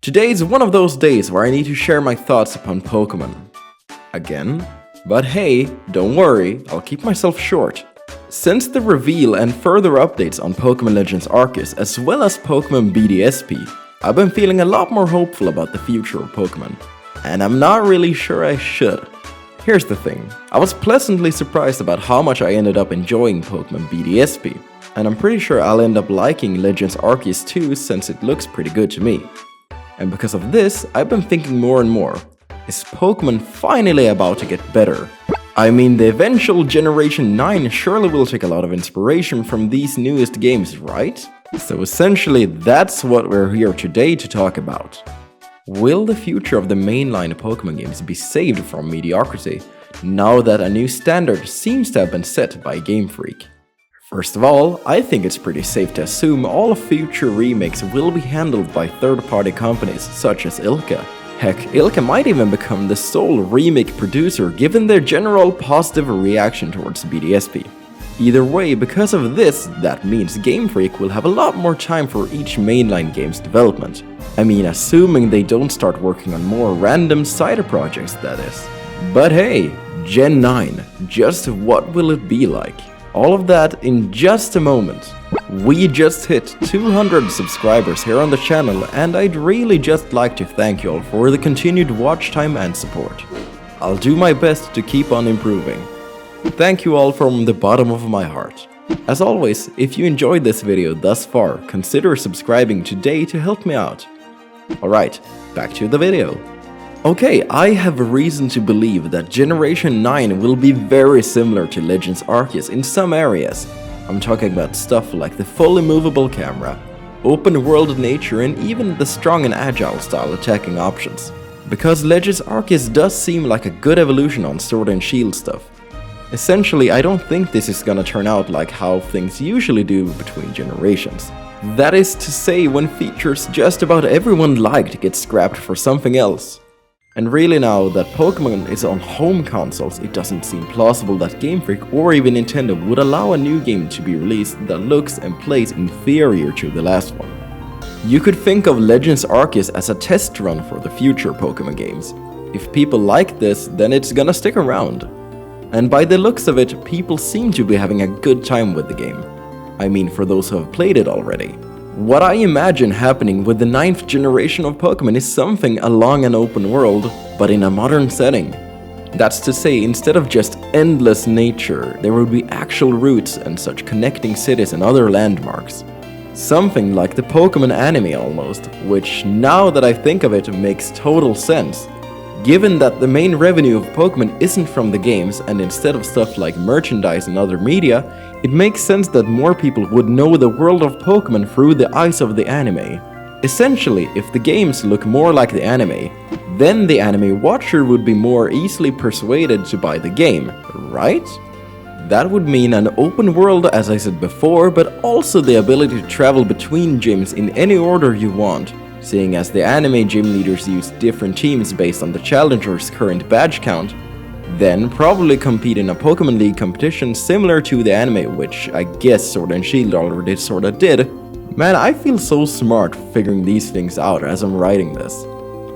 Today is one of those days where I need to share my thoughts upon Pokemon. Again? But hey, don't worry, I'll keep myself short. Since the reveal and further updates on Pokemon Legends Arceus as well as Pokemon BDSP, I've been feeling a lot more hopeful about the future of Pokemon. And I'm not really sure I should. Here's the thing, I was pleasantly surprised about how much I ended up enjoying Pokemon BDSP. And I'm pretty sure I'll end up liking Legends Arceus too, since it looks pretty good to me. And because of this, I've been thinking more and more, is Pokemon finally about to get better? I mean, the eventual Generation 9 surely will take a lot of inspiration from these newest games, right? So essentially, that's what we're here today to talk about. Will the future of the mainline Pokemon games be saved from mediocrity, now that a new standard seems to have been set by Game Freak? First of all, I think it's pretty safe to assume all future remakes will be handled by third-party companies such as ILCA. Heck, ILCA might even become the sole remake producer given their general positive reaction towards BDSP. Either way, because of this, that means Game Freak will have a lot more time for each mainline game's development. I mean, assuming they don't start working on more random side projects, that is. But hey, Gen 9, just what will it be like? All of that in just a moment. We just hit 200 subscribers here on the channel, and I'd really just like to thank you all for the continued watch time and support. I'll do my best to keep on improving. Thank you all from the bottom of my heart. As always, if you enjoyed this video thus far, consider subscribing today to help me out. Alright, back to the video. Okay, I have a reason to believe that Generation 9 will be very similar to Legends Arceus in some areas. I'm talking about stuff like the fully movable camera, open world nature, and even the strong and agile style attacking options. Because Legends Arceus does seem like a good evolution on Sword and Shield stuff. Essentially, I don't think this is gonna turn out like how things usually do between generations. That is to say, when features just about everyone liked get scrapped for something else. And really now that Pokemon is on home consoles, it doesn't seem plausible that Game Freak or even Nintendo would allow a new game to be released that looks and plays inferior to the last one. You could think of Legends Arceus as a test run for the future Pokemon games. If people like this, then it's gonna stick around. And by the looks of it, people seem to be having a good time with the game. I mean, for those who have played it already. What I imagine happening with the 9th generation of Pokemon is something along an open world, but in a modern setting. That's to say, instead of just endless nature, there will be actual routes and such connecting cities and other landmarks. Something like the Pokemon anime almost, which now that I think of it makes total sense. Given that the main revenue of Pokemon isn't from the games, and instead of stuff like merchandise and other media, it makes sense that more people would know the world of Pokemon through the eyes of the anime. Essentially, if the games look more like the anime, then the anime watcher would be more easily persuaded to buy the game, right? That would mean an open world, as I said before, but also the ability to travel between gyms in any order you want. Seeing as the anime gym leaders use different teams based on the challenger's current badge count, then probably compete in a Pokemon League competition similar to the anime, which I guess Sword and Shield already sorta did. Man, I feel so smart figuring these things out as I'm writing this.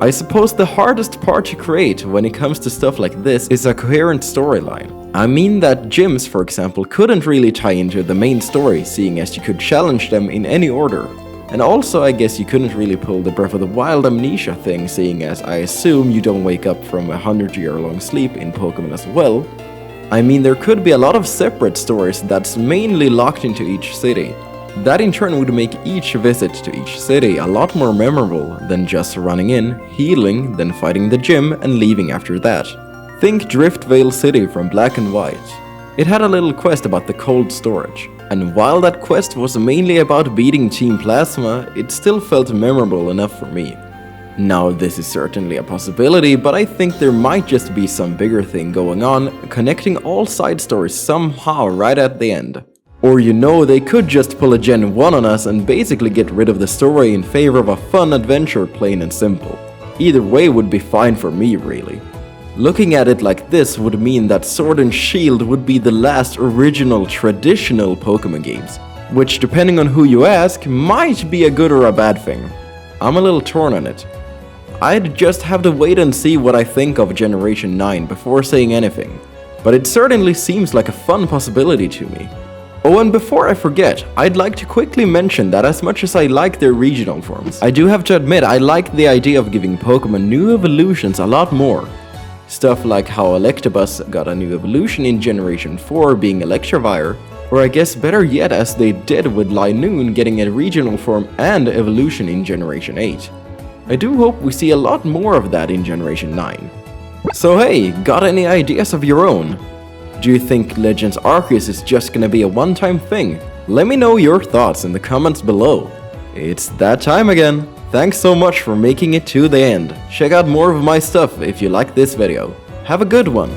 I suppose the hardest part to create when it comes to stuff like this is a coherent storyline. I mean that gyms, for example, couldn't really tie into the main story, seeing as you could challenge them in any order. And also, I guess you couldn't really pull the Breath of the Wild amnesia thing, seeing as I assume you don't wake up from a 100-year-long sleep in Pokemon as well. I mean, there could be a lot of separate stories that's mainly locked into each city. That in turn would make each visit to each city a lot more memorable than just running in, healing, then fighting the gym and leaving after that. Think Driftvale City from Black and White. It had a little quest about the cold storage. And while that quest was mainly about beating Team Plasma, it still felt memorable enough for me. Now, this is certainly a possibility, but I think there might just be some bigger thing going on, connecting all side stories somehow right at the end. Or you know, they could just pull a Gen 1 on us and basically get rid of the story in favor of a fun adventure, plain and simple. Either way would be fine for me, really. Looking at it like this would mean that Sword and Shield would be the last original traditional Pokemon games, which depending on who you ask, might be a good or a bad thing. I'm a little torn on it. I'd just have to wait and see what I think of Generation 9 before saying anything. But it certainly seems like a fun possibility to me. Oh, and before I forget, I'd like to quickly mention that as much as I like their regional forms, I do have to admit I like the idea of giving Pokemon new evolutions a lot more. Stuff like how Electabuzz got a new evolution in Generation 4 being Electivire, or I guess better yet as they did with Linoon getting a regional form and evolution in Generation 8. I do hope we see a lot more of that in Generation 9. So hey, got any ideas of your own? Do you think Legends Arceus is just gonna be a one-time thing? Let me know your thoughts in the comments below. It's that time again. Thanks so much for making it to the end. Check out more of my stuff if you like this video. Have a good one.